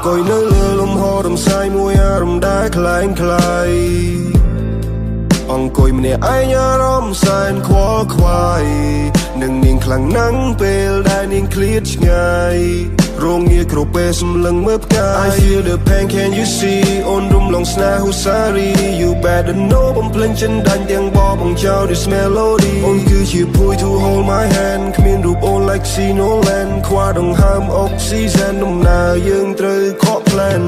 អង្គុយនៅលើលំហររំសាយមួយអារម្មណ៍ដែលคล้ายคล้ายអង្គុយម្នាក់ឯងអារម្មណ៍សែនខ្វល់ខ្វាយនឹងនាងខ្លាំងណាស់ពេលដែលនាងឃ្លាតឆ្ងាយរងងារគ្រប់ពេលសម្លឹងមើលផ្កាយ I feel the pain can you see អូនរំលងស្នេហ៍ហូសារី You better know បំភ្លេចចិនដាច់ទាំងបបបង្ចោល This melody អូនគឺជាភួយ to hold my hand គ្មានរូបអូន like see no land ខ្វះដង្ហើមអុកស៊ីសែនដំណើរយើងត្រូវខក plan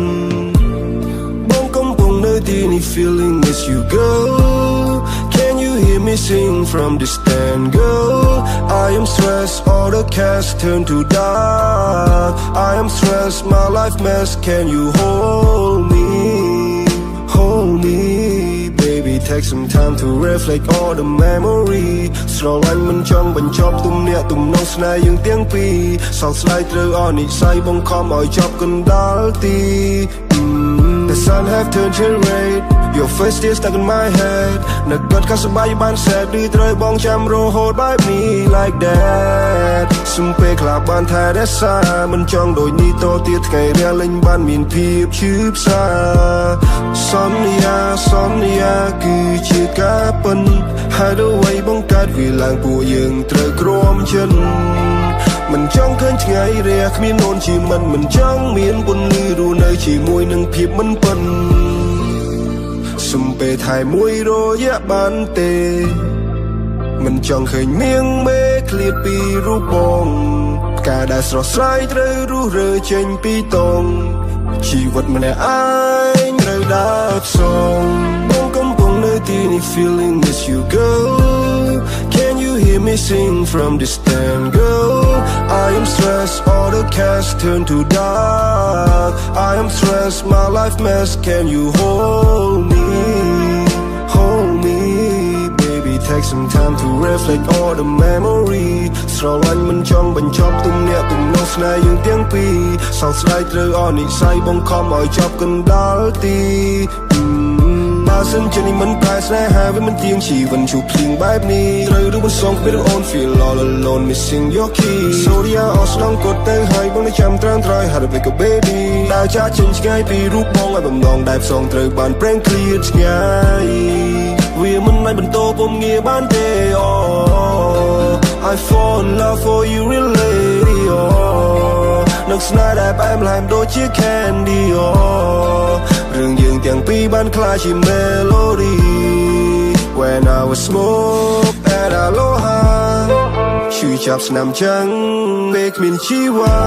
បងកំពុងនៅទីនេះ feeling miss you girl Can you hear me sing from distant girl I am stressed all the cash turn to dark I am stressed my life mess Can you hold me Baby take some time to reflect all the memory ស្រឡាញ់មិនចង់បញ្ចប់ទំនាក់ទំនងស្នេហ៍យើងទាំងពីរសោកស្ដាយត្រូវអស់និស្ស័យបង្ខំឲ្យចប់កណ្ដាលទី The sun have turned to red Your face still stuck in my head នឹកគាត់ក៏សប្បាយបាន sad ឬត្រូវបងចាំរហូតបែបនេះ like that សុំពេលខ្លះបានថែរក្សាមិនចង់ដូចនេះតទៀតថ្ងៃរាលេងបានមានភាពឈឺផ្សាសន្យាគឺជាការពិនហើយអ្វីបង្កើតវាឡើងពួកយើងត្រូវក្រោមចិត្តមិនចង់ឃើញថ្ងៃរាគ្មានអូនជាមិនចង់មានពន្លឺរស់នៅជាមួយនឹងភាពមិនពិនសុំពេលថែមួយរយៈបានទេមិនចង់ឃើញមៀងមេឃ្លាតពីរូបបងផ្កាដែលស្រស់ស្រាយត្រូវរុះរើចេញពីតងជីវិតម្នាក់ឯងត្រូវដើរផ្សងបងកំពុងនៅទីនេះ feeling miss you girl Can you hear me sing from distant girl I am stressed all the cash turn to dark I am stressed my life mess Can you hold me Baby take some time to reflect all the memory ស្រឡាញ់មិនចង់បញ្ចប់ទំនាក់ទំនងស្នេហ៍យើងទាំងពីរសោកស្ដាយត្រូវអស់និស្ស័យបង្ខំឲ្យចប់កណ្ដាលទីបើសិនជានេះមិនប្រែស្នេហាវាមិនទៀងជីវិតជួបភ្លៀងបែបនេះត្រូវឬមិនសងគ្មានអូន feel all alone missing your key Sorry អស់ស្នងគាត់ទៅហើយបងនៅចាំត្រាំត្រយ How to make a baby ដើរចាស់ចេញឆ្ងាយពីរូបបងឲ្យបំណងដែលផ្សងត្រូវបានប្រេងឃ្លាតឆ្ងាយវាមិនអាចបន្តពុំងារបានទេ I fall in love for you really នឹកស្នេហ៍ដែលផ្អែមល្ហែមដូចជា candy រឿងយើងទាំងពីរបានក្លាយជា melody When I was smoke at Aloha ឈឺចាប់ស្នាមចាំងពេលគ្មានជីវ៉ា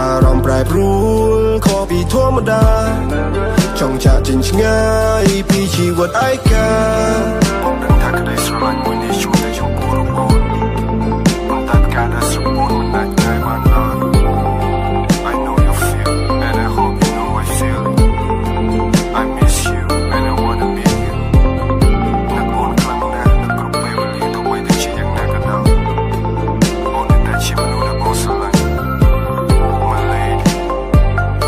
អារម្មណ៍ប្រែប្រួលខុសពីធម្មតាចង់ចាក់ចេញឆ្ងាយពីជីវិតឯកាបងដឹងថាក្តីស្រឡាញ់មួយនេះជួយទៅចំពោះរូបអូនប៉ុន្តែការដែលស្រមូលមិនអាចง่ายបានឡើយ I know you feel and I hope you know I feel I miss you and I wanna be you នឹកអូនខ្លាំងណាស់នឹកគ្រប់ពេលវេលាទោះបីតែជាយ៉ាងណាក៏ដោយអូនតែជាមនុស្សដែលបងស្រឡាញ់ My lady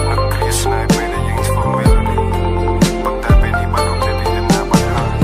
នឹកគ្រាស្នេហ៍ពេលដែលយើងធ្វើ melody ប៉ុន្តែពេលនេះបានរំលឹកពីដំណើរបាត់ហើយ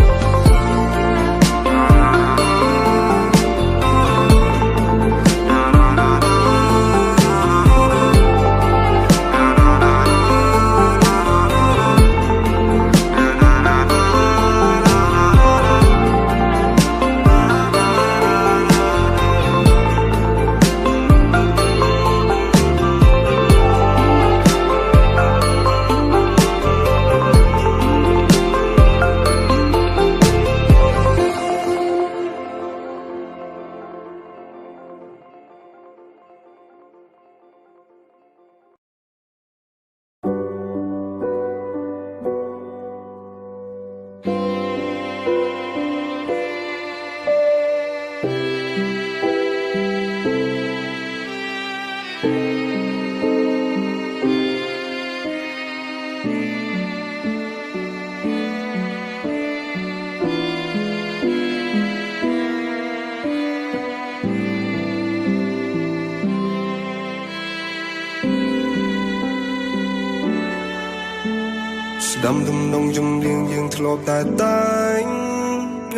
ស្ដាំទំនងជំនៀងយើងធ្លាប់តែ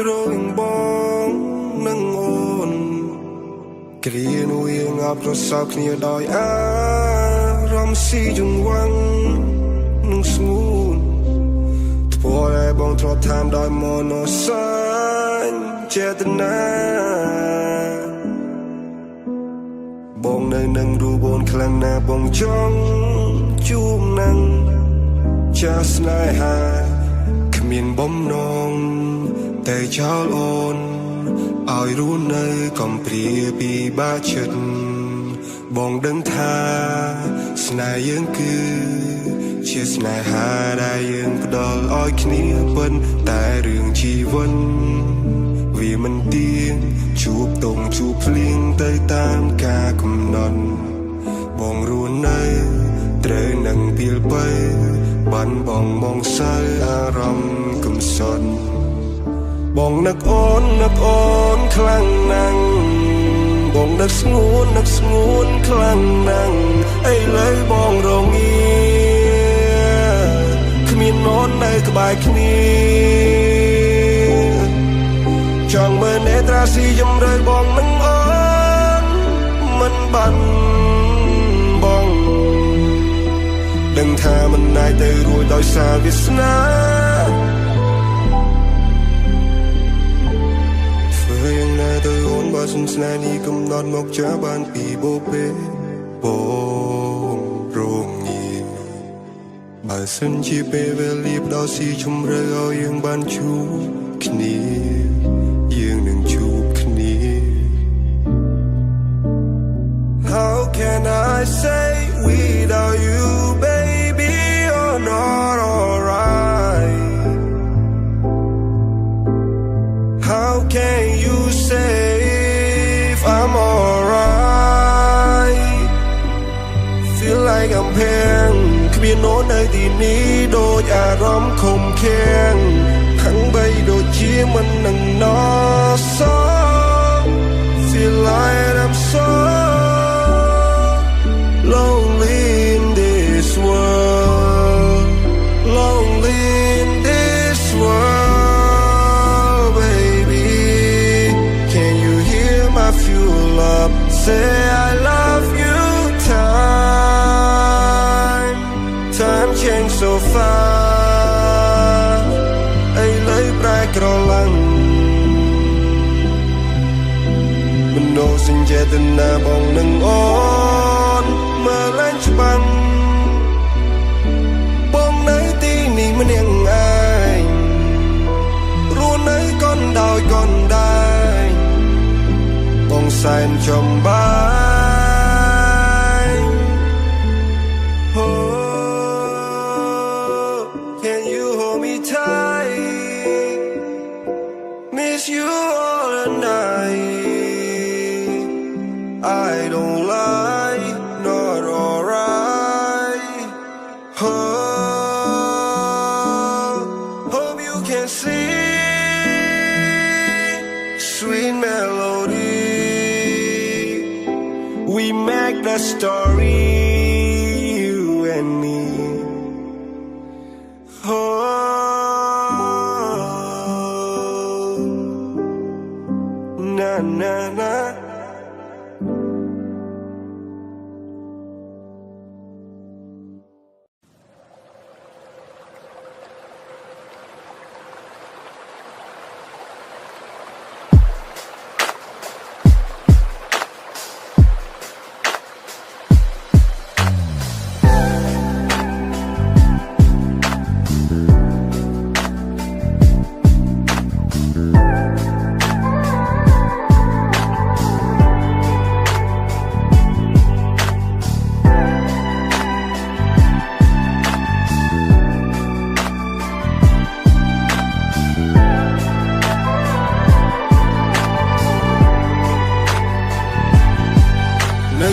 រងបងនឹងអូនគ្រានោះយើងអបរសោគ្នាដោយអារ มณ์สีจงวังนุ่งสงูนพอได้บองทรอบทามดอยมโนสันเจตนาบองในนังดูบนคลังนาบองจ้องจูมนังจะสนายหาขมิ้นบ่มนองแต่เจ้าโอนเอารู้ในกอมเปรียปีบาชิดบองดังทาสนายยังคือเชื่อสนายหาได้ยังกระดอลอ้อยขี้เนียบนแต่เรื่องชีวันvìมันเตียงจูบตรงจูบเลี้ยงเตยตามกากำนอนบองรู้ในเตรนังเปียลไปบันบองมองใสอารมณ์กำสนบองนักโอนคลั่งนังบองนักสงวนคลั่งนังไอ้เลยบองโรงเอียขมิ้นนอนในกบายขณีจังเมื่อเนตราสีจำเลยบองนังอ่อนมันบันบองดังท่ามันนายเตยรวยดอยสาวิสนาเฟยยังนายเตยโอนบาสุนสนานีกำนอนมกจ้าบานปีโบเปบองโรงเงียบาสันชีเปเวลีบดาวสีชมเรือเอายังบานชูขณียังหนึ่งจูบขณี How can I say without you baby you're not alright How can you say if I'm alright Feel like I'm แพงขบีโน้ตในที่นี้โดยอารมณ์คมแข็งทั้งใบโดดเชี่ยมันนั่งนอซอ Feel like I'm so lonely in this world Lonely in this world Baby Can you hear my fuel up Say I love you Time change so fast กรลังมันโนสิงเจตนาบองนังอ่อนเมื่อเล่นฉบังบองในที่นี่มันยังไงรู้ในก้อนดาวก้อนได้บองใส่จมบายโอ้ Can you hold me tight?Miss you all the night I don't lie, not alright Hope you can see Sweet melody We make the story You and me Na na na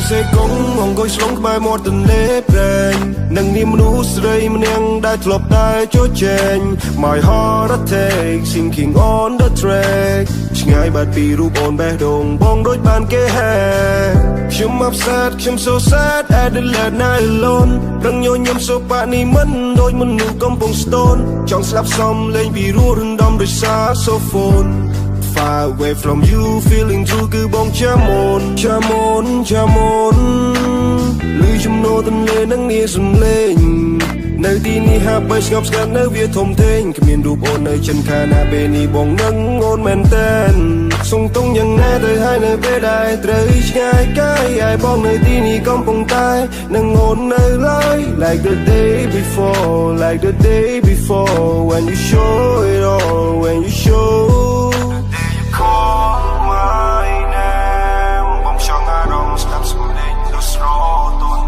Sẽ cũng mong gối xuống bài một tuần lễ bền nâng niềm nụ sợi mìnhยังได้ทลบได้โจเจน My heart attack sinking on the track ช่างไงบาดปีรูปโอนแบดงบองโดยปานเกแฮฉัน upset ฉัน so sad at the late night alone รังโยนยำโซปานี่มันโดยมันหนึ่งกำปง stone จ้องสลับซ้อมเล่นปีรู้รึงดอมด้วยซาโซโฟนไฟ far away from you feeling true គឺបងជាមនលឺជំនោរទន្លេនឹងនាសំឡេងនៅទីនេះហាក់បីស្ងប់ស្ងាត់នៅវាធំធេងគ្មានរូបអូននៅចិនខាណាពេលនេះបងនឹងអូនមែនតែនសងតុងយ៉ាងណាទៅហើយនៅពេលដែលត្រូវឆ្ងាយកាយឲ្យបងនៅទីនេះកំពុងតែនឹងអូននៅឡើយ like the day before when you show it all when you show you call my name បងចង់អារម្មណ៍ស្ដាប់សំឡេងដ៏ស្រទន់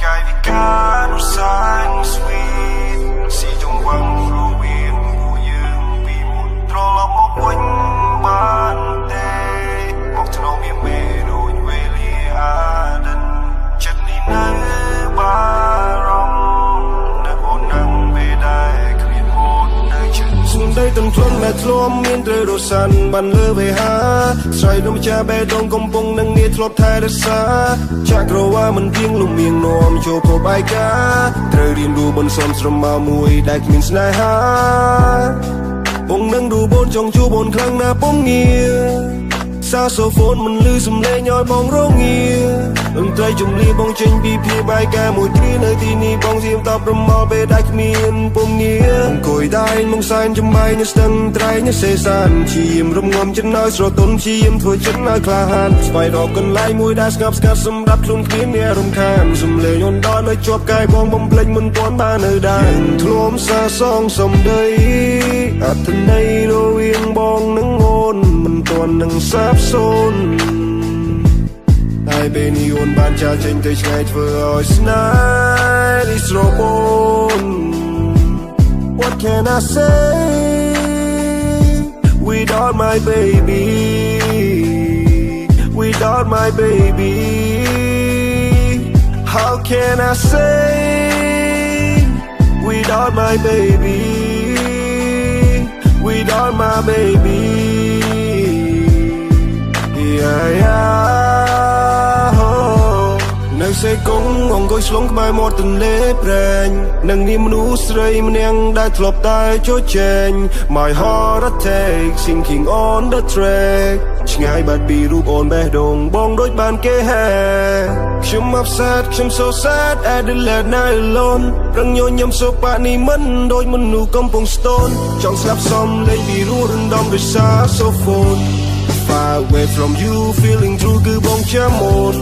កាយវិការនោះសែន sweet ស៊ីចង្វាក់រវាងពួកយើងពីមុនត្រឡប់មកវិញបានទេមកធ្នមមានមេដូចវេលាអាដិនចិត្តនេះនៅបារម្ភនៅអូននឹងពេលដែលគ្មានអូននៅជិតស្ងដីទាំងធ្លុនតែធ្លំមានត្រូវរសាន់បានលើវេហាស្រ័យនំចាបេដងកំពុងនឹងងារធ្លាប់ថែរក្សាចាក់ក្រវ៉ាមិនទៀងលំមៀងនាំចូលប្របាយការត្រូវរៀនรู้បនសំស្រមមកមួយដែលគ្មានស្នេហាបងនឹងរូបអូនចង់ជួបអូនខ្លាំងណាស់ពំងាសាសូហ្វូនមិនលឺសំឡេងឲ្យបងរងាតន្ត្រីជំលាបងចេញពីភាបាយការមួយគ្រានៅទីនេះបងសៀមតបប្រមល់ពេលដែលគ្មានពំងាអង្គុយតែមកសែនចំបាយនៅស្ទឹងត្រែងនៅសេសានឈាមរំងំចិត្តឲ្យស្រទន់ឈាមធ្វើចិត្តឲ្យក្លាហានស្វែងរកកន្លែងមួយដែលស្ងប់ស្ងាត់សម្រាប់ខ្លួនគ្មានអ្នករំខានសំឡេងអូនដល់នៅជាប់កាយបងបំភ្លេចមិនទាន់បាននៅដែរធ្លុំសាសងសំដីអត្ថន័យរវាងបងនិងអូនមិនទាន់នឹងសាបសូន្យហើយពេលនេះអូនបានចាចេញទៅឆ្ងាយធ្វើឲ្យស្នេហ៍នេះស្រពោន What can I say without my baby How can I say without my babyនៅសេកុងអង្គុយឆ្លងក្បែរមាត់ទន្លេប្រែងនឹងនាមមនុស្សស្រីម្នាក់ដែលធ្លាប់តែចូលចែង My heart attack sinking on the track ឆ្ងាយបាត់ពីរូបអូនបេះដូងបងដូចបានគេហែខ្ញុំ upset ខ្ញុំ so sad at the late night alone ប្រឹងញញឹមសូប៉ានេះមិនដូចមនុស្សកំពុងស្ទន់ចង់ស្លាប់សំលេងពីរស់រំដំដោយសារ so phone far away from you feeling true គឺបងជាមន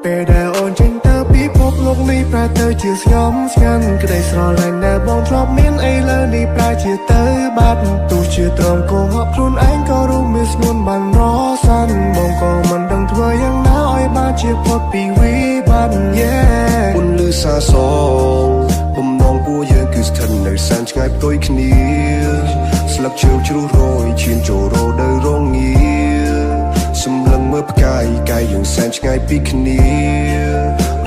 ពេលដែលអូនចេញទៅពីភពលោកនេះប្រែទៅជាស្ងំស្ងាត់ក្តីស្រឡាញ់ដែលបងធ្លាប់មានឥឡូវនេះប្រែជាទៅបាត់ទោះជាត្រង់កុហកខ្លួនឯងក៏រួមមានស្នួនបានរសាន់បងក៏មិនដឹងធ្វើយ៉ាងណាឲ្យបានជាផុតពីវិបត្តិពុនលឺសាសងបំណងពួកយើងគឺស្ថិតនៅសែនឆ្ងាយផ្ទុយគ្នាស្លឹកឈើជ្រុះរយឈានចូលរោនៅរងងារសម្លឹងមើលផ្កាយកាយយើងសែនឆ្ងាយពីគ្នា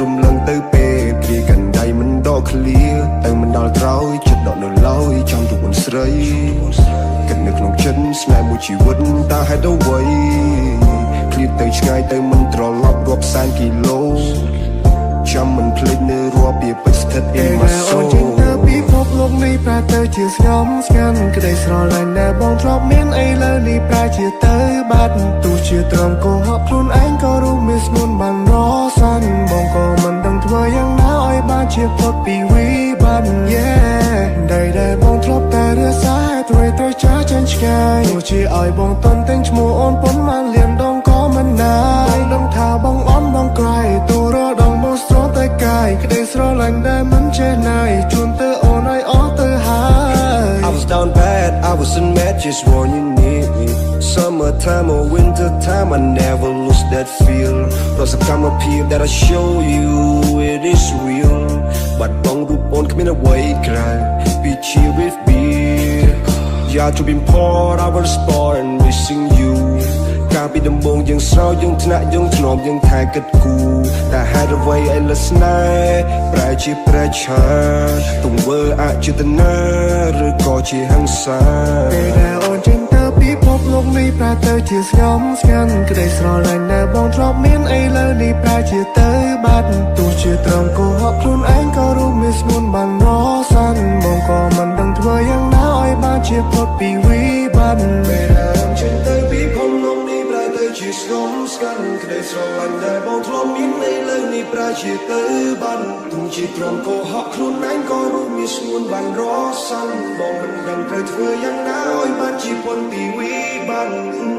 រំលឹងទៅពេលព្រាកាន់ដៃមិនដកឃ្លាទៅមិនដល់ក្រោយចិត្តដកនៅឡើយចាំទូអូនស្រីគិតនៅក្នុងចិត្តស្នេហ៍មួយជីវិតតើហេតុអ្វីឃ្លាតទៅឆ្ងាយទៅមិនត្រឡប់រាប់សែនគីឡូចាំមិនភ្លេចនៅរាប់ពីពិតស្ថិត in my soul ចេញទៅពីភពលោកនេះប្រែទៅជាស្ងំស្ងាត់ក្តីស្រឡាញ់ដែលបងធ្លាប់មានឥឡូវនេះប្រែជាទៅបាត់ទោះជាត្រង់កុហកខ្លួនឯងក៏រួមមានស្នួនបានរសាន់បងក៏មិនដឹងធ្វើយ៉ាងណាឲ្យបានជា ជាផុតពីវិបត្តិ Yeah ដែលបងធ្លាប់តែរសាត្រូវចាស់ចាញ់ឆ្ងាយទោះជាឲ្យបងតន់តែងឈ្មោះអូនប៉ុន្មានលានដងក៏មិនណាយបងដឹងថាបងអន់បងក្រៃទូរដងបងស្រតែកាយក្តីស្រឡាញ់ដែលមិនចេះណាយជូនទៅអូនឲ្យអស់ទៅហើយ I was down bad, I wasn't mad, just when you need me. Summertime or winter time, I never lose that feel. Plus I come up here that I show you it is real. But don't look on, come in away, cry. Be chill with beer. Yeah, to be poor, I was born missing you. កាលពីដំបូងយើងស្រោចយើងថ្នាក់យើងធ្នមយើងថែគិតគូរតែហេតុអ្វីឯលស្នេហ៍ប្រែជាប្រេឆាទង្វើអចេតនាឬក៏ជាហិង្សាពេលដែលអូនចេញទៅពីភពលោកនេះប្រែទៅជាស្ងំស្ងាត់ក្តីស្រឡាញ់ដែលបងធ្លាប់មានឥឡូវនេះប្រែជាទៅបាត់ទោះជាត្រង់កុហកខ្លួនឯងក៏រួមមានស្ងួនបានរសាន់បងក៏មិនដឹងធ្វើយ៉ាងណាឲ្យបានជាផុតពីវិបត្តិពេលដែលអូនចេញទៅពីភពលោកនេះប្រែទៅជាស្ងំស្ងាត់ក្តីស្រឡាញ់ដែលបងធ្លាប់មានឥឡូវនេះប្រែជាទៅបាត់ទោះជាត្រង់កុហកខ្លួនឯងក៏រួមមានស្ងួនបានរសាន់បងមិនដឹងត្រូវធ្វើយ៉ាងណាឲ្យបានជាផុតពីវិបត្តិ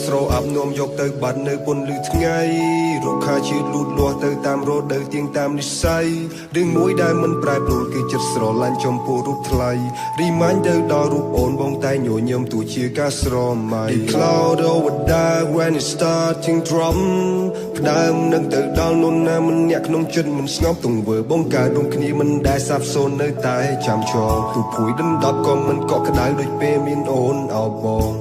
ស្រោអាប់នោមយកទៅបាត់នៅពន្លឺថ្ងៃរុក្ខាជាតិលូតលាស់ទៅតាមរដូវទៀងតាមនិស្ស័យរឿងមួយដែលមិនប្រែប្រួលគឺចិត្តស្រឡាញ់ចំពោះរូបថ្លៃរីម៉ាញ់ទៅដល់រូបអូនបងតែញញឹមទោះជាការស្រមៃ The cloud over there when it starting drum ផ្ដើមនឹងទៅដល់នរណាម្នាក់ក្នុងចិត្តមិនស្ងប់ទង្វើបងកើតរួមគ្នាមិនដែលសាបសូន្យនៅតែចាំចងទូភួយដណ្ដប់ក៏មិនកក់ក្ដៅដូចពេលមានអូនអោបបង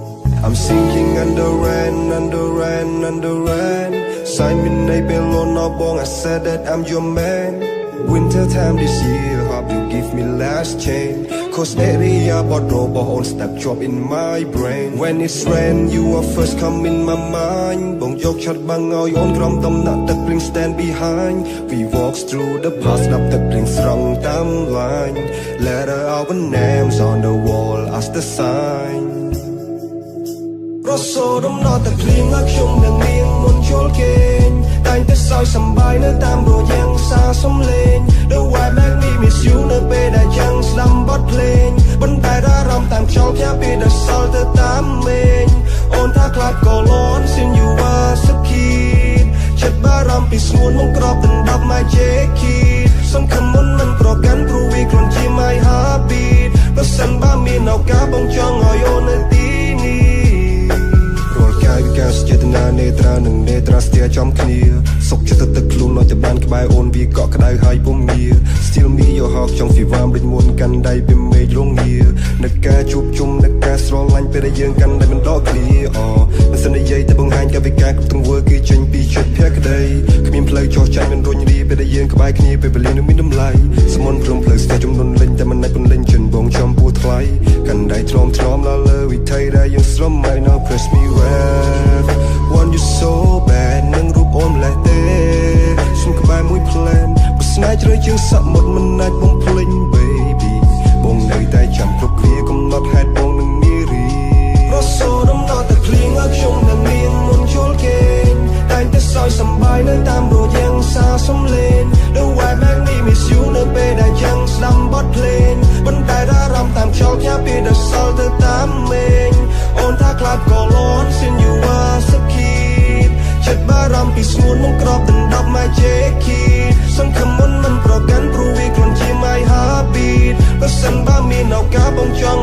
I'm sinking under rain, under rain, under rain. Sign me name alone, no bong. I said that I'm your man. Winter time this year, hope you give me last chance. Cause area but robot on step drop in my brain. When it's rain, you are first come in my mind. Bong yok chat bang ngồi on grom tâm not the bling stand behind. We walk through the past up the bling strong timeline. Letter our names on the wall as the sign. រសោរំណត់តែភ្លៀងឲ្យខ្ញុំនឹងនាងមុនជល់គេងតែងតែសោយសំបាយនៅតាមរយៈសារសំឡេង The white man me miss you នៅពេលដែលយ៉ាងស្ដាប់បទភ្លេងប៉ុន្តែអារម្មណ៍តាមខ្យល់ផ្ទះពេលដែលសល់ទៅតាមមេឃអូនថាខ្លាចក៏លន់ Since you were so keen ចិត្តបារម្ភពីស្ងួនមកក្របដណ្ដប់ my jacket សង្ឃឹមមុនមិនប្រកាន់ព្រោះវាគ្រាន់ជា my heartbeat បើសិនបើមានឱកាសបងចង់ឲ្យអូននៅទីនេះ ការចេតនានេត្រានឹងនេត្រាស្ទះចំគ្នាសុខចិត្តទឹកខ្លួននៅតែបានក្បែរអូនវាកក់ក្ដៅហើយពុំងារ Still me your heart ចង់ពីវាមដូចមុនកាន់ដៃពេលមេឃរងានឹកការជួបជុំនឹកការស្រឡាញ់ពេលដែលយើងកាន់ដៃមិនដកគ្នាមិនសិននិយាយតែបង្ហាញកាយវិការគ្រប់ទង្វើគឺចេញពីចិត្តភក្ដីគ្មានផ្លូវចោះចាញ់មិនរុញរាពេលដែលយើងក្បែរគ្នាពេលវេលានឹងមានតម្លៃសមនព្រមផ្លូវស្ទះចំនួនលេងតែមិនអាចពន្លេងចិនបងចំពោះថ្លៃកាន់ដៃទ្រាំទ្រាំដល់លើវិថីដែលយើងស្រមៃ Now press me well Want you so bad នឹងរូបអូនម្លេះទេសុំក្បែរមួយផ្លែនបើស្នេហ៍ជ្រៅជាងសមុទ្រមិនអាចបំភ្លេច baby បងនៅតែចាំគ្រប់គ្រាកំណត់ហេតុបងនឹងនារីរសោរំណត់តែភ្លៀងឲ្យខ្ញុំនឹងនាងមុនជល់គេងតែងតែសោយសំបាយនៅតាមរយៈសារសំឡេង The white man me miss you នៅពេលដែលយ៉ាងស្ដាប់បទភ្លេងប៉ុន្តែអារម្មណ៍តាមខ្យល់ផ្ទះពេលដែលសល់ទៅតាមមេឃអូនថាខ្លាចក៏លន់ Since you were so keen ចិត្តបារម្ភពីស្ងួនមកក្របដណ្ដប់ my jacket សង្ឃឹមមុនមិនប្រកាន់ព្រោះវាគ្រាន់ជា my heartbeat បើសិនបើមានឱកាសបងចង់